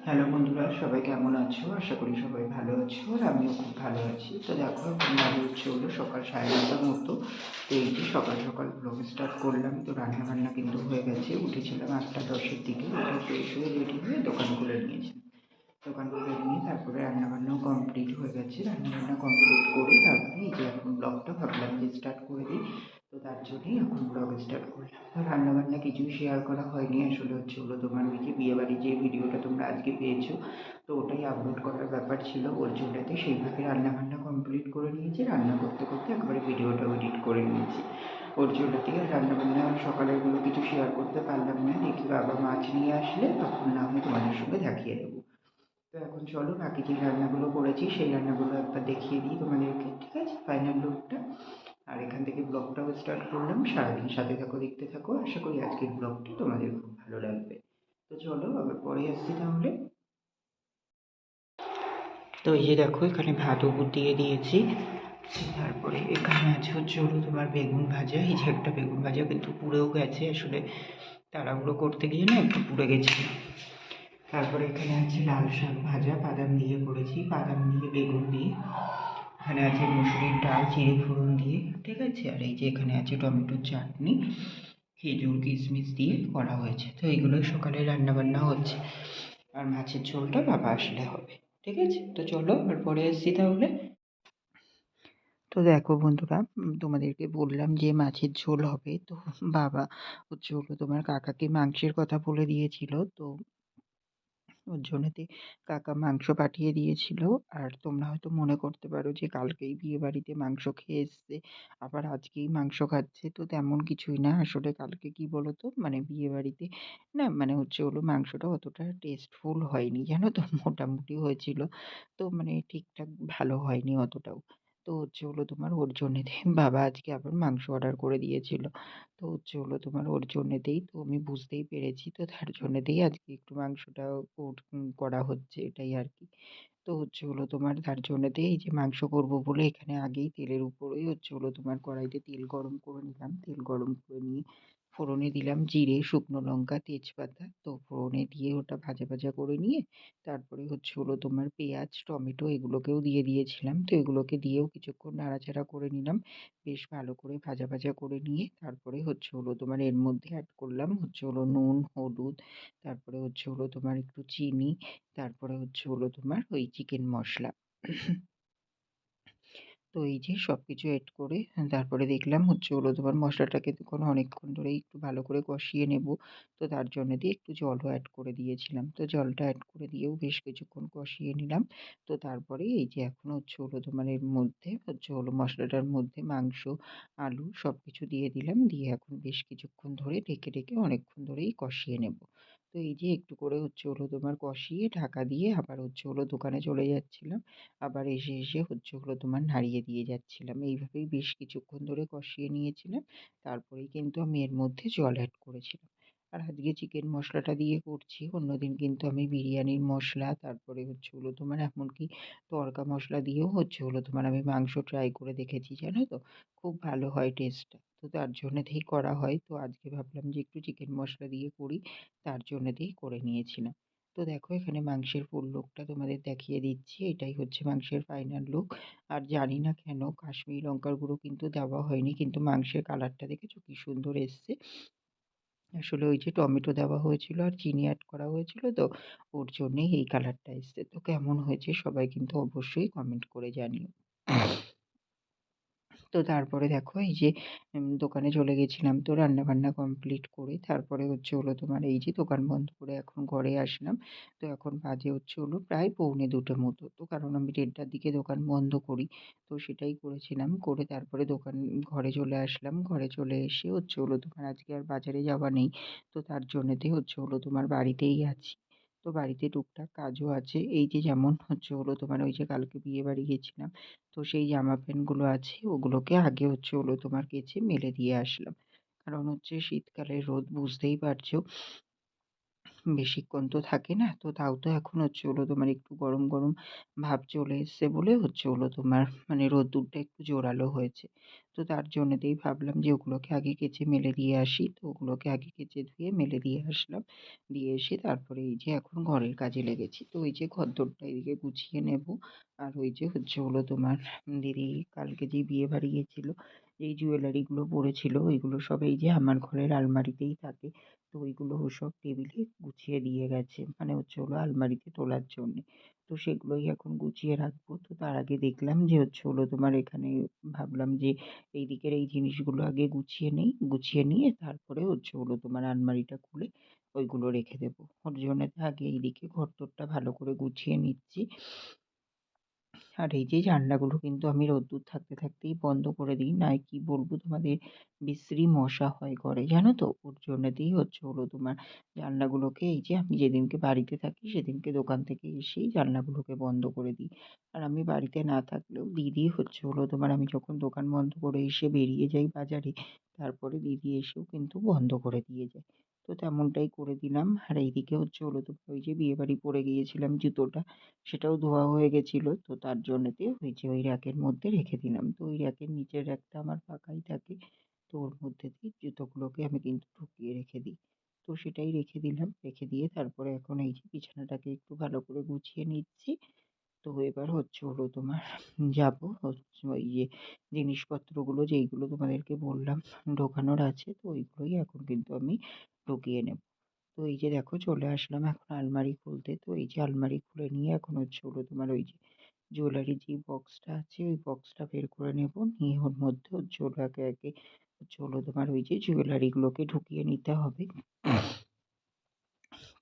Hello বন্ধুরা, সবাই কেমন আছো? আশা করি সবাই ভালো আছো আর আমিও খুব ভালো আছি। তো দেখো, এখন বাজে হচ্ছে হলো সকাল 9:30টার মতো। তো এই যে সকাল সকাল ব্লগ স্টার্ট করলাম। তো রান্না বান্না কিন্তু হয়ে গেছে। উঠেছিলাম 8টা 10-এর দিকে, উঠে ফ্রেশ হয়ে রেডি হয়ে দোকান খুলে নিয়েছি। দোকান খুলে নিয়ে তারপরে রান্নাবান্নাও কমপ্লিট হয়ে গেছে। রান্নাবান্না কমপ্লিট করে তারপরে এই যে এখন ব্লগটা ভাবলাম যে স্টার্ট করে দিই। তো তার জন্যই এখন ব্লগ স্টার্ট করলাম। তো রান্নাবান্না কিছুই শেয়ার করা হয়নি। আসলে হচ্ছে হলো তোমার ওই যে বিয়েবাড়ি যে ভিডিওটা তোমরা আজকে পেয়েছো, তো ওটাই আপলোড করার ব্যাপার ছিল ওর জন্যতে। সেইভাবে রান্নাবান্না কমপ্লিট করে নিয়েছি। রান্না করতে করতে একবারে ভিডিওটাও এডিট করে নিয়েছি ওর জন্যতেই। আর রান্নাবান্না সকালেরগুলো কিছু শেয়ার করতে পারলাম না। দেখি বাবা মাছ নিয়ে আসলে তখন না হয় তোমাদের সঙ্গে দেখিয়ে দেবো। তো এখন চলো বাকি যে রান্নাগুলো করেছি সেই রান্নাগুলো একবার দেখিয়ে দিই তোমাদেরকে, ঠিক আছে? ফাইনাল লুকটা। আর এখান থেকে ব্লগটাও স্টার্ট করলাম। সারাদিন সাথে থাকো, দেখতে থাকো। আশা করি আজকের ব্লগটি তোমাদের খুব ভালো লাগবে। তো চলো আবার পরে আসছি তাহলে। তো এই যে দেখো, এখানে ভাত উপর দিয়ে দিয়েছি। তারপরে এখানে আছে হচ্ছে হলো তোমার বেগুন ভাজা। এই যে একটা বেগুন ভাজা কিন্তু পুড়েও গেছে, আসলে তাড়াহুড়ো করতে গিয়ে না একটু পুড়ে গেছে। তারপরে এখানে আছে লাল শাক ভাজা, বাদাম দিয়ে করেছি, বাদাম দিয়ে বেগুন দিয়ে। এখানে আছে মুসুরির ডাল চিড়ে ফোড়ন দিয়ে, ঠিক আছে? আর এই যে এখানে আছে টমেটোর চাটনি, খেজুর কিশমিশ দিয়ে করা হয়েছে। তো এইগুলোই সকালে রান্নাবান্না হচ্ছে। আর মাছের ঝোলটা বাবা আসলে হবে, ঠিক আছে? তো চলো আর পরে আসছি তাহলে। তো দেখো বন্ধুরা, তোমাদেরকে বললাম যে মাছের ঝোল হবে। তো বাবা হচ্ছে হলো তোমার কাকাকে মাংসের কথা বলে দিয়েছিল। তো ওর জন্যতে কাকা মাংস পাঠিয়ে দিয়েছিল। আর তোমরা হয়তো মনে করতে পারো যে কালকেই বিয়ে বাড়িতে মাংস খেয়ে এসছে, আবার আজকেই মাংস খাচ্ছে। তো তেমন কিছুই না। আসলে কালকে কি বলতো, মানে বিয়ে বাড়িতে না, মানে হচ্ছে হলো মাংসটা অতটা টেস্টফুল হয়নি, জানো তো। মোটামুটি হয়েছিল, তো মানে ঠিকঠাক ভালো হয়নি অতটাও। তো হচ্ছে হলো তোমার ওর জন্যে বাবা আজকে আবার মাংস অর্ডার করে দিয়েছিল। তো হচ্ছে হলো তোমার ওর জন্যেতেই, তো আমি বুঝতেই পেরেছি। তো তার জন্যেতেই আজকে একটু মাংসটা করা হচ্ছে, এটাই আরকি। তো হচ্ছে হলো তোমার তার জন্যেতেই এই যে মাংস করবো বলে এখানে আগেই তেলের উপরেই হচ্ছে হলো তোমার কড়াইতে তেল গরম করে নিলাম। তেল গরম করে নিয়ে ফোড়নে দিলাম জিরে, শুকনো লঙ্কা, তেজপাতা। তো ফোড়নে দিয়ে ওটা ভাজা ভাজা করে নিয়ে তারপরে হচ্ছে হলো তোমার পেঁয়াজ, টমেটো এগুলোকেও দিয়ে দিয়েছিলাম। তো এগুলোকে দিয়েও কিছুক্ষণ নাড়াচাড়া করে নিলাম। বেশ ভালো করে ভাজা ভাজা করে নিয়ে তারপরে হচ্ছে হলো তোমার এর মধ্যে অ্যাড করলাম হচ্ছে হলো নুন, হলুদ, তারপরে হচ্ছে হলো তোমার একটু চিনি, তারপরে হচ্ছে হলো তোমার ওই চিকেন মশলা। তো এই যে সবকিছু এড করে তারপরে দেখলাম হচ্ছে হলো তোমার মশলাটাকে তখন অনেকক্ষণ ধরেই একটু ভালো করে কষিয়ে নেব। তো তার জন্য দিয়ে একটু জলও অ্যাড করে দিয়েছিলাম। তো জলটা অ্যাড করে দিয়েও বেশ কিছুক্ষণ কষিয়ে নিলাম। তো তারপরে এই যে এখন হচ্ছে হলো তোমার এর মধ্যে হচ্ছে হলো মশলাটার মধ্যে মাংস, আলু সবকিছু দিয়ে দিলাম। দিয়ে এখন বেশ কিছুক্ষণ ধরে ঢেকে অনেকক্ষণ ধরেই কষিয়ে নেব। তো এই যে একটু করে হচ্ছে হলো তোমার কষিয়ে ঢাকা দিয়ে আবার হচ্ছে হলো দোকানে চলে যাচ্ছিলাম। আবার এসে হচ্ছে হলো তোমার নাড়িয়ে দিয়ে যাচ্ছিলাম। এইভাবেই বেশ কিছুক্ষণ ধরে কষিয়ে নিয়েছিলাম। তারপরেই কিন্তু আমি এর মধ্যে জল এড করেছিলাম। আর আজকে চিকেন মশলাটা দিয়ে করছি। অন্যদিন কিন্তু আমি বিরিয়ানির মশলা, তারপরে হচ্ছে হলো তোমার এমনকি তড়কা মশলা দিয়েও হচ্ছে হলো তোমার আমি মাংস ট্রাই করে দেখেছি, জানো তো? খুব ভালো হয় টেস্টটা। তো তার জন্যেতেই করা হয়। তো আজকে ভাবলাম যে একটু চিকেন মশলা দিয়ে করি, তার জন্যেতেই করে নিয়েছিলাম। তো দেখো, এখানে মাংসের ফুল লুকটা তোমাদের দেখিয়ে দিচ্ছি। এটাই হচ্ছে মাংসের ফাইনাল লুক। আর জানি না কেন কাশ্মীরি লঙ্কার গুঁড়ো কিন্তু দেওয়া হয়নি, কিন্তু মাংসের কালারটা দেখেছো কি সুন্দর এসছে। আসলে ওই যে টমেটো দেওয়া হয়েছিল আর চিনি অ্যাড করা হয়েছিল, তো ওর জন্যেই এই কালারটা এসছে। তো কেমন হয়েছে সবাই কিন্তু অবশ্যই কমেন্ট করে জানিও। তো তারপরে দেখো এই যে দোকানে চলে গেছিলাম। তো রান্নাবান্না কমপ্লিট করে তারপরে হচ্ছে হলো তোমার এই যে দোকান বন্ধ করে এখন ঘরে আসলাম। তো এখন বাজে হচ্ছে হলো প্রায় 1:45 মতো। তো কারণ আমি 1:30টার দিকে দোকান বন্ধ করি। তো সেটাই করেছিলাম। করে তারপরে ঘরে চলে আসলাম। ঘরে চলে এসে হচ্ছে হলো তোমার আজকে আর বাজারে যাওয়া নেই। তো তার জন্যেতে হচ্ছে হলো তোমার বাড়িতেই আছি। তো বাড়িতে টুকটাক কাজও আছে। এই যে যেমন হচ্ছে হলো তোমার ওই যে কালকে বিয়েবাড়ি গেছিলাম। তো সেই জামা প্যান্টগুলো আছে ওগুলোকে আগে হচ্ছে হলো তোমার কেচে মেলে দিয়ে আসলাম। কারণ হচ্ছে শীতকালের রোদ বুঝতেই পারছো। বেশিক্ষণ তো থাকে না। তো তাও তো এখন হচ্ছে হলো তোমার একটু গরম, গরম ভাব চলে এসছে বলে হচ্ছে হলো তোমার মানে রোদ্দুরটা একটু জোরালো হয়েছে। তো তার জন্যেতেই ভাবলাম যে ওগুলোকে আগে কেচে মেলে দিয়ে আসি। তো ওগুলোকে আগে কেচে ধুয়ে মেলে দিয়ে আসলাম। দিয়ে এসে তারপরে এই যে এখন ঘরের কাজে লেগেছি। তো ওই যে ঘরদোরটা এদিকে গুছিয়ে নেব। আর ওই যে হচ্ছে হলো তোমার দিদি কালকে যে বিয়েবাড়ি গেছিল, যেই জুয়েলারিগুলো পড়েছিল ওইগুলো সব এই যে আমার ঘরের আলমারিতেই থাকে। তো ওইগুলো ও সব টেবিলে গুছিয়ে দিয়ে গেছে। মানে হচ্ছে হলো আলমারিতে তোলার জন্যে। তো সেগুলোই এখন গুছিয়ে রাখবো। তো তার আগে দেখলাম যে হচ্ছে হলো তোমার এখানে ভাবলাম যে এই দিকের এই জিনিসগুলো আগে গুছিয়ে নেই। গুছিয়ে নিয়ে তারপরে হচ্ছে হলো তোমার আলমারিটা খুলে ওইগুলো রেখে দেবো। ওর জন্যে আগে এইদিকে ঘর-টরটা ভালো করে গুছিয়ে নিচ্ছি। আর এই যে জানলাগুলো কিন্তু আমি রোদ্দুর থাকতে থাকতেই বন্ধ করে দিই। নয় কি বলবো তোমাদের, বিশ্রী মশা হয় ঘরে জানো তো? ওর জন্যেতেই হচ্ছে হলো তোমার জানলাগুলোকে এই যে আমি যেদিনকে বাড়িতে থাকি সেদিনকে দোকান থেকে এসেই জানলাগুলোকে বন্ধ করে দিই। আর আমি বাড়িতে না থাকলেও দিদি হচ্ছে হলো তোমার আমি যখন দোকান বন্ধ করে এসে বেরিয়ে যাই বাজারে, তারপরে দিদি এসেও কিন্তু বন্ধ করে দিয়ে যায়। তো তেমনটাই করে দিলাম। আর এইদিকে হচ্ছে হলো তোমার ওই যে বিয়েবাড়ি পরে গিয়েছিলাম জুতোটা, সেটাও ধোয়া হয়ে গেছিল। তো তার জন্যেতে ওই যে ওই র‍্যাকের মধ্যে রেখে দিলাম। তো ওই র‍্যাকের নিচের র‍্যাকটা আমার ফাঁকাই থাকে। তো ওর মধ্যে দিয়ে জুতোগুলোকে আমি কিন্তু ঢুকিয়ে রেখে দিই। তো সেটাই রেখে দিলাম। রেখে দিয়ে তারপরে এখন এই যে বিছানাটাকে একটু ভালো করে গুছিয়ে নিচ্ছি। তো এবার হচ্ছে হলো তোমার যাবো হচ্ছে ওই যে জিনিসপত্রগুলো যেইগুলো তোমাদেরকে বললাম ঢোকানোর আছে, তো ওইগুলোই এখন কিন্তু আমি ঢুকিয়ে নেব। তো এই যে দেখো চলে আসলাম এখন আলমারি খুলতে। তো এই যে আলমারি খুলে নিয়ে এখন হচ্ছে হলো তোমার ওই যে জুয়েলারির যে বক্সটা আছে ওই বক্সটা বের করে নেব। নিয়ে ওর মধ্যে হচ্ছে হলো একে একে হচ্ছে হলো তোমার ওই যে জুয়েলারিগুলোকে ঢুকিয়ে নিতে হবে।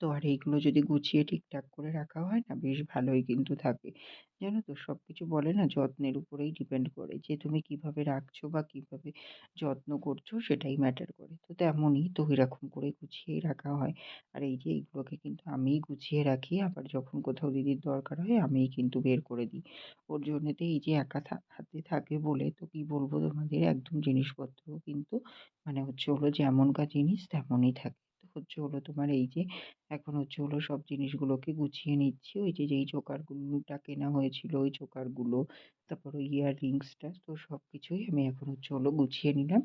তো আর এইগুলো যদি গুছিয়ে ঠিকঠাক করে রাখা হয় না বেশ ভালোই কিন্তু থাকে। জানো তো সবকিছু বলে না যত্নের উপরেই ডিপেন্ড করে যে তুমি কিভাবে রাখছো বা কিভাবে যত্ন করছো সেটাই ম্যাটার করে। তো তেমনই তো এরকম করে গুছিয়েই রাখা হয়। আর এই যে এইগুলোকে কিন্তু আমিই গুছিয়ে রাখি, আবার যখন কোথাও দিদির দরকার হয় আমিই কিন্তু বের করে দিই। ওর জন্যেতে এই যে একা হাতে থাকে বলে তো কি বলবো তোমাদের একদম জিনিসপত্র কিন্তু মানে হচ্ছে হলো যেমনকার জিনিস তেমনই থাকে। তো হচ্ছে হলো তোমার এই যে এখন হচ্ছে হলো সব জিনিসগুলোকে গুছিয়ে নিচ্ছি। ওই যে যেই চোকারগুলোটা কেনা হয়েছিল ওই চোকারগুলো, তারপর ওই ইয়াররিংসটা, তো সবকিছুই আমি এখন হচ্ছে হলো গুছিয়ে নিলাম।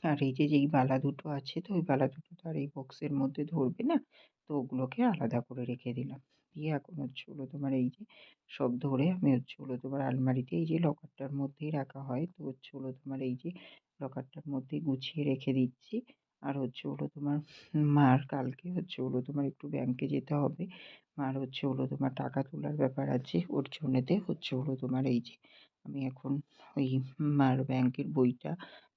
আর এই যে যেই বালা দুটো আছে তো ওই বালা দুটো তো আর এই বক্সের মধ্যে ধরবে না। তো ওগুলোকে আলাদা করে রেখে দিলাম। দিয়ে এখন হচ্ছে হলো তোমার এই যে সব ধরে আমি হচ্ছে হলো তোমার আলমারিতে এই যে লকারটার মধ্যেই রাখা হয়। তো হচ্ছে হলো তোমার এই যে লকারটার মধ্যেই গুছিয়ে রেখে দিচ্ছি। আর হচ্ছে হলো তোমার মার কালকে হচ্ছে হলো তোমার একটু ব্যাংকে যেতে হবে। মার হচ্ছে হলো তোমার টাকা তোলার ব্যাপার আছে। ওর জন্যেতে হচ্ছে হলো তোমার এই যে আমি এখন ওই মার ব্যাংকের বইটা,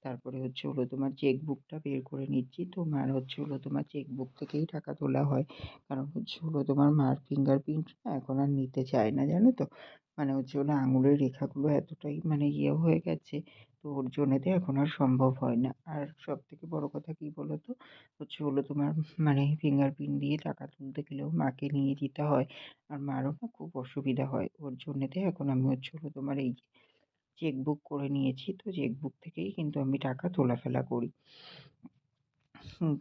তারপরে হচ্ছে হলো তোমার চেকবুকটা বের করে নিচ্ছি। তো মার হচ্ছে হলো তোমার চেকবুক থেকেই টাকা তোলা হয়। কারণ হচ্ছে হলো তোমার মার ফিঙ্গারপ্রিন্ট না এখন আর নিতে চায় না জানো তো? মানে হচ্ছে হলো আঙুলের রেখাগুলো এতটাই মানে ইয়ে হয়ে গেছে, তো ওর জন্যেতে এখন আর সম্ভব হয় না। আর সবথেকে বড় কথা কি বলো তো? হচ্ছে হলো তোমার মানে ফিঙ্গারপ্রিন্ট দিয়ে টাকা তুলতে গেলেও মাকে নিয়ে যেতে হয়। আর মারও না খুব অসুবিধা হয়। ওর জন্যেতে এখন আমি হচ্ছে হলো তোমার এই চেকবুক করে নিয়েছি। তো চেকবুক থেকেই কিন্তু আমি টাকা তোলাফেলা করি।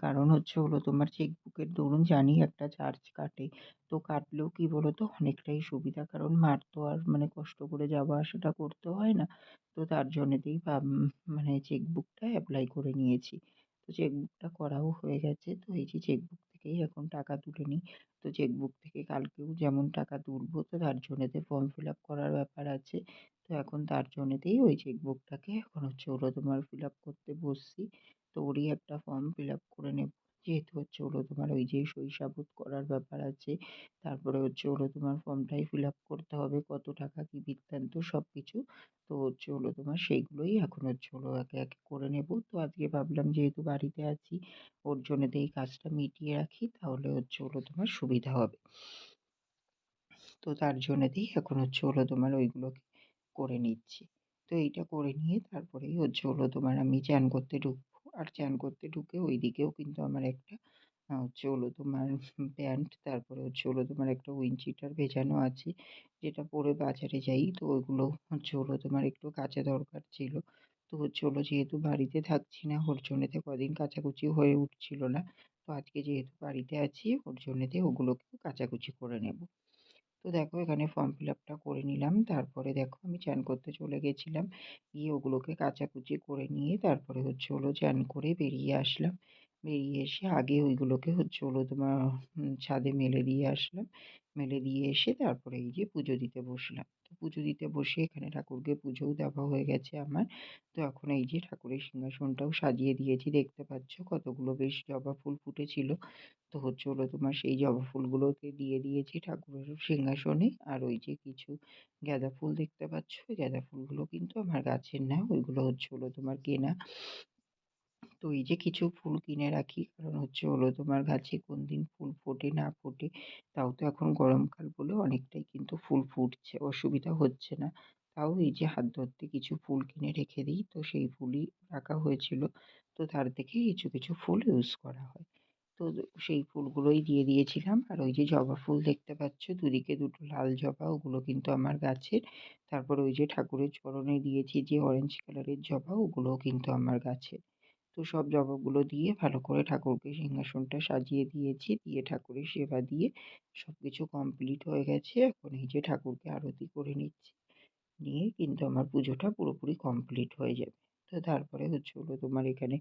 কারণ হচ্ছে হলো তোমার চেকবুকের দরুন জানি একটা চার্জ কাটে। তো কাটলেও কি বলো তো অনেকটাই সুবিধা। কারণ মার তো আর মানে কষ্ট করে যাওয়া আসাটা করতে হয় না। তো তার জন্যেতেই মানে চেকবুকটা এপ্লাই করে নিয়েছি। তো চেকবুকটা করাও হয়ে গেছে। তো এই যে চেকবুক থেকেই এখন টাকা তুলে নিই। তো চেকবুক থেকে কালকেও যেমন টাকা তুলবো তো তার জন্যেতে ফর্ম ফিল আপ করার ব্যাপার আছে। তো এখন তার জন্যেতেই ওই চেকবুকটাকে এখন হচ্ছে হলো তোমার ফিল আপ করতে বসছি। তো ওরই একটা ফর্ম ফিল আপ করে নেব। যেহেতু হচ্ছে হলো তোমার ওই যে সই-সাবুত করার ব্যাপার আছে। তারপরে হচ্ছে হলো তোমার ফর্মটাই ফিল আপ করতে হবে। কত টাকা কি বৃত্তান্ত সবকিছু। তো হচ্ছে হলো তোমার সেইগুলোই এখন হচ্ছে হলো একে, একে করে নেব। তো আজকে ভাবলাম যেহেতু বাড়িতে আছি ওর জন্যেতে এই কাজটা মিটিয়ে রাখি তাহলে হচ্ছে হলো তোমার সুবিধা হবে। তো তার জন্যেতেই এখন হচ্ছে হলো তোমার ওইগুলোকে করে নিচ্ছি। তো এইটা করে নিয়ে তারপরেই হচ্ছে হলো তোমার আমি চান করতে ঢুকবো। আর চান করতে ঢুকে ওইদিকেও কিন্তু আমার একটা হচ্ছে হলো তোমার প্যান্ট, তারপরে হচ্ছে হলো তোমার একটা উইন্ড চিটার ভেজানো আছে, যেটা পরে বাজারে যাই। তো ওইগুলো হচ্ছে হলো তোমার একটু কাচা দরকার ছিল। তো হচ্ছে হলো যেহেতু বাড়িতে থাকছি না ওর জন্যেতে কদিন কাচাকুচি হয়ে উঠছিল না। তো আজকে যেহেতু বাড়িতে আছি ওর জন্যেতে ওগুলোকেও কাচাকুচি করে নেব। তো দেখো এখানে ফর্ম ফিল আপটা করে নিলাম, তারপরে দেখো আমি চান করতে চলে গেছিলাম, গিয়ে ওগুলোকে কাচাকুচি করে নিয়ে তারপরে চান করে বেরিয়ে আসলাম। বেরিয়ে এসে আগে ওইগুলোকে তোমার ছাদে মেলে দিয়ে আসলাম। মেলে দিয়ে এসে তারপরে এই যে পুজো দিতে বসলাম। তো পুজো দিতে বসে এখানে ঠাকুরকে পুজোও দেওয়া হয়ে গেছে আমার। তো এখন এই যে ঠাকুরের সিংহাসনটাও সাজিয়ে দিয়েছি, দেখতে পাচ্ছ কতগুলো বেশ জবা ফুল ফুটেছিল। তো তোমার সেই জবা ফুলগুলোকে দিয়ে দিয়েছি ঠাকুরের সিংহাসনে। আর ওই যে কিছু গাঁদা ফুল দেখতে পাচ্ছ, ওই গাঁদা ফুলগুলো কিন্তু আমার গাছের না, ওইগুলো তোমার কেনা। তো এই যে কিছু ফুল কিনে রাখি, কারণ তোমার গাছে কোন দিন ফুল ফোটে না ফোটে। তাও তো এখন গরমকাল বলে অনেকটাই কিন্তু ফুল ফুটছে, অসুবিধা হচ্ছে না। তাও এই যে হাত ধরতে কিছু ফুল কিনে রেখে দিই, তো সেই ফুলই রাখা হয়েছিল। তো তার থেকে কিছু কিছু ফুল ইউজ করা হয়। তো সেই ফুলগুলোই দিয়ে দিয়েছিলাম। আর ওই যে জবা ফুল দেখতে পাচ্ছ দুদিকে দুটো লাল জবা, ওগুলো কিন্তু আমার গাছের। তারপরে ওই যে ঠাকুরের চরণে দিয়েছি যে অরেঞ্জ কালারের জবা, ওগুলোও কিন্তু আমার গাছের। তো সব জবাগুলো দিয়ে ভালো করে ঠাকুরকে সিংহাসনটা সাজিয়ে দিয়েছি, দিয়ে ঠাকুরের সেবা দিয়ে সবকিছু কমপ্লিট হয়ে গেছে। এখন এই যে ঠাকুরকে আরতি করে নিচ্ছি, নিয়ে কিন্তু আমার পুজোটা পুরোপুরি কমপ্লিট হয়ে যাবে। তো তারপরে তোমার এখানে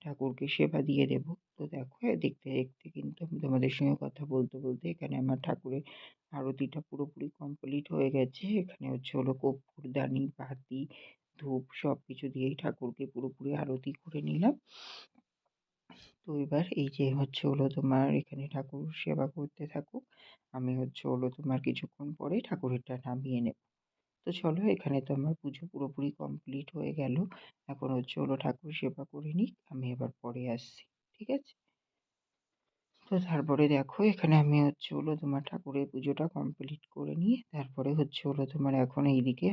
ঠাকুরকে সেবা দিয়ে দেব। তো দেখো দেখতে দেখতে কিন্তু আমি তোমাদের সঙ্গে কথা বলতে বলতে এখানে আমার ঠাকুরের আরতিটা পুরোপুরি কমপ্লিট হয়ে গেছে। এখানে কর্পূরদানি, বাতি, ধূপ সবকিছু দিয়েই ঠাকুরকে পুরোপুরি আরতি করে নিলাম। তো এবার এই যে তোমার এখানে ঠাকুর সেবা করতে থাকুক, আমি তোমার কিছুক্ষণ পরে ঠাকুরেরটা নামিয়ে নেব। তো চলো এখানে তো আমার পুজো পুরোপুরি কমপ্লিট হয়ে গেল। এখন ঠাকুর সেবা করে নিই, আমি এবার পরে আসছি। ঠিক আছে? তো তারপরে দেখো এখানে আমি তোমার ঠাকুরের পুজোটা কমপ্লিট করে নিয়ে তারপরে তোমার এখন এইদিকে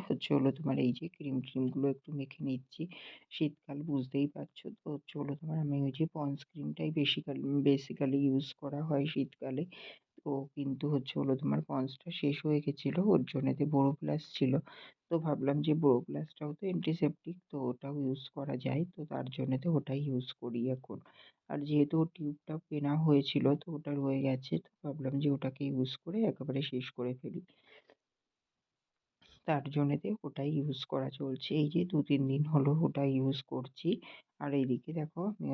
তোমার এই যে ক্রিমগুলো একটু মেখে নিচ্ছি। শীতকাল বুঝতেই পারছো, তো তোমার আমি ওই যে পন্ডস ক্রিমটাই বেসিক্যালি ইউজ করা হয় শীতকালে। তো কিন্তু তোমার পন্ডসটা শেষ হয়ে গেছিল, ওর জন্যেতে বোরোপ্লাস ছিল। তো ভাবলাম যে বোরোপ্লাসটাও তো অ্যান্টিসেপটিক, তো ওটাও ইউজ করা যায়, তো তার জন্যেতে ওটাই ইউজ করি এখন। আর যেহেতু টিউবটা কেনা হয়েছিল তো ওটা রয়ে গেছে, তো ভাবলাম যে ওটাকে ইউজ করে একেবারে শেষ করে ফেলি। তার জন্যেতে ওটাই ইউজ করা চলছে। এই যে ২-৩ দিন হলো ওটা ইউজ করছি। আর এইদিকে দেখো আমি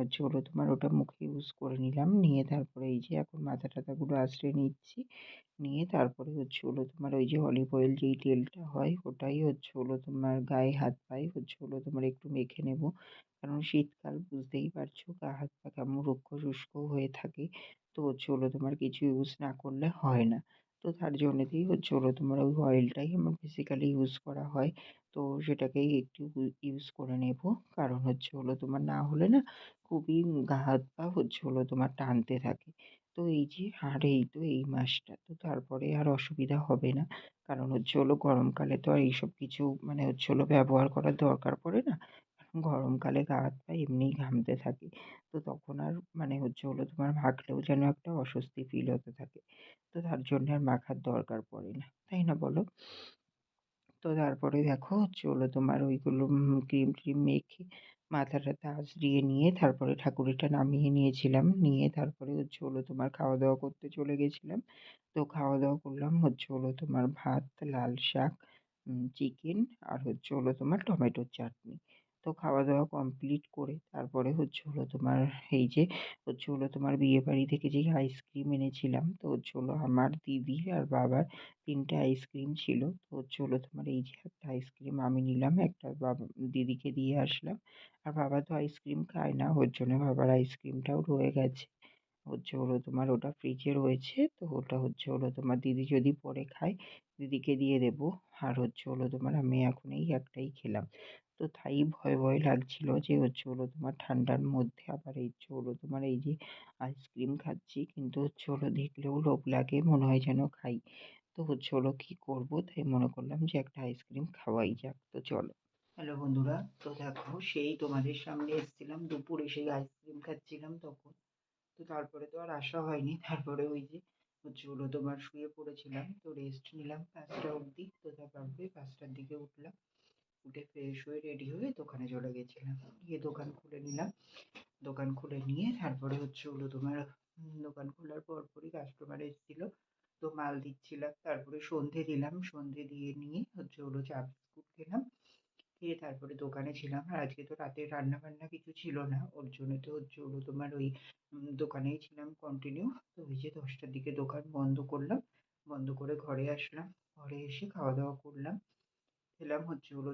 তোমার ওটা মুখে ইউজ করে নিলাম। নিয়ে তারপরে এই যে এখন মাথা-টাথাগুলো আঁচড়ে নিচ্ছি। নিয়ে তারপরে তোমার ওই যে অলিভ অয়েল যেই তেলটা হয় ওটাই তোমার গায়ে হাত পায়ে তোমার একটু মেখে নেব। কারণ শীতকাল বুঝতেই পারছো গা হাত পা কেমন রুক্ষ শুষ্ক হয়ে থাকে। তো তোমার কিছু ইউজ না করলে হয় না। তো তার জন্যেতেই তোমার ওই অয়েলটাই আমার বেসিক্যালি ইউজ করা হয়। তো সেটাকেই একটু ইউজ করে নেব। কারণ তোমার না হলে না খুবই গা হাত পা তোমার টানতে থাকে। তো এই যে আর এই তো এই মাসটা, তো তারপরে আর অসুবিধা হবে না। কারণ গরমকালে তো আর এইসব কিছু মানে ব্যবহার করার দরকার পড়ে না। কারণ গরমকালে গা হাত পা এমনিই ঘামতে থাকে। তো তখন আর মানে তোমার মাখলেও যেন একটা অস্বস্তি ফিল হতে থাকে। তো তার জন্য আর মাখার দরকার পড়ে না। তাই না বলো? তো তারপরে দেখো তোমার ওইগুলো ক্রিম-ট্রিম মেখে মাথা-টাথা আঁচড়িয়ে নিয়ে তারপরে ঠাকুরেরটা নামিয়ে নিয়েছিলাম। নিয়ে তারপরে তোমার খাওয়া-দাওয়া করতে চলে গেছিলাম। তো খাওয়া-দাওয়া করলাম তোমার ভাত, লাল শাক, চিকেন আর তোমার টমেটোর চাটনি। তো খাওয়া-দাওয়া কমপ্লিট করে তারপরে তোমার এই যে তোমার বিয়েবাড়ি থেকে যেই আইসক্রিম এনেছিলাম, তো আমার, দিদির আর বাবার ৩ টে আইসক্রিম ছিল। তো তোমার এই যে একটা আইসক্রিম আমি নিলাম, একটা দিদিকে দিয়ে আসলাম। আর বাবা তো আইসক্রিম খায় না, ওর জন্য বাবার আইসক্রিমটাও রয়ে গেছে। তোমার ওটা ফ্রিজে রয়েছে, তো ওটা তোমার দিদি যদি পরে খায় দিদিকে দিয়ে দেবো। আর তোমার আমি এখন এই একটাই খেলাম। তো তাই ভয় ভয় লাগছিল যে তোমার ঠান্ডার মধ্যে আবার এই তোমার এই যে আইসক্রিম খাচ্ছি, কিন্তু দেখলেও লোভ লাগে, মনে হয় যেন খাই। তো কি করবো, তাই মনে করলাম যে একটা আইসক্রিম খাওয়াই যাক। তো চলো। হ্যালো বন্ধুরা, তো দেখো সেই তোমাদের সামনে এসেছিলাম, দুপুরে সেই আইসক্রিম খাচ্ছিলাম তখন। তো তারপরে তো আর আসা হয়নি। তারপরে ওই যে তোমার শুয়ে পড়েছিলাম, তো রেস্ট নিলাম ৫টা অবধি। তো তারপরে ৫টার দিকে উঠলাম, উঠে ফ্রেশ হয়ে রেডি হয়ে দোকানে চলে গেছিলাম। গিয়ে দোকান খুলে নিলাম। দোকান খুলে নিয়ে তারপরে তোমার দোকান খোলার পরপরই কাস্টমার এসেছিল, তো মাল দিচ্ছিলাম। তারপরে সন্ধে দিলাম, সন্ধে দিয়ে নিয়ে চা বিস্কুট খেলাম। খেয়ে তারপরে দোকানে ছিলাম। আর আজকে তো রাতের রান্না-বান্না কিছু ছিল না। ওর জন্য তো তোমার ওই দোকানেই ছিলাম কন্টিনিউ। তো ওই যে ১০টার দিকে দোকান বন্ধ করলাম। বন্ধ করে ঘরে আসলাম। ঘরে এসে খাওয়া-দাওয়া করলাম। খেলাম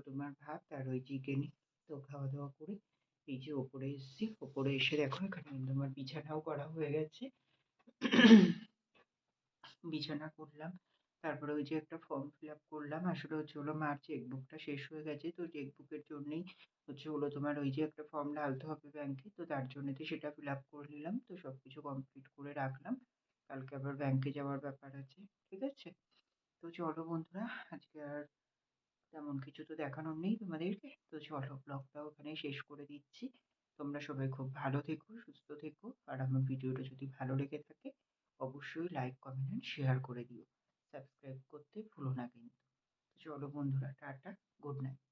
তোমার ভাত আর ওই চিকেন। তো খাওয়া-দাওয়া করে এই যে ওপরে এসেছি। ওপরে এসে দেখো এখানে কিন্তু আমার বিছানাও করা হয়ে গেছে। বিছানা করলাম। তারপরে ওই যে একটা ফর্ম ফিল আপ করলাম। আসলে মার চেকবুকটা শেষ হয়ে গেছে। তো চেকবুকের জন্যেই তোমার ওই যে একটা ফর্ম ঢালতে হবে ব্যাংকে। তো তার জন্যে সেটা ফিল আপ করে নিলাম। তো সবকিছু কমপ্লিট করে রাখলাম। কালকে আবার ব্যাংকে যাওয়ার ব্যাপার আছে। ঠিক আছে? তো চলো বন্ধুরা, আজকে আর তেমন কিছু তো দেখানোর নেই তোমাদেরকে। তো চলো ব্লগটাও ওখানেই শেষ করে দিচ্ছি। তোমরা সবাই খুব ভালো থেকো, সুস্থ থেকো। আর আমার ভিডিওটা যদি ভালো লেগে থাকে অবশ্যই লাইক, কমেন্ট এন্ড শেয়ার করে দিও। সাবস্ক্রাইব করতে ভুলো না কিন্তু। চলো বন্ধুরা, টাটা, গুড নাইট।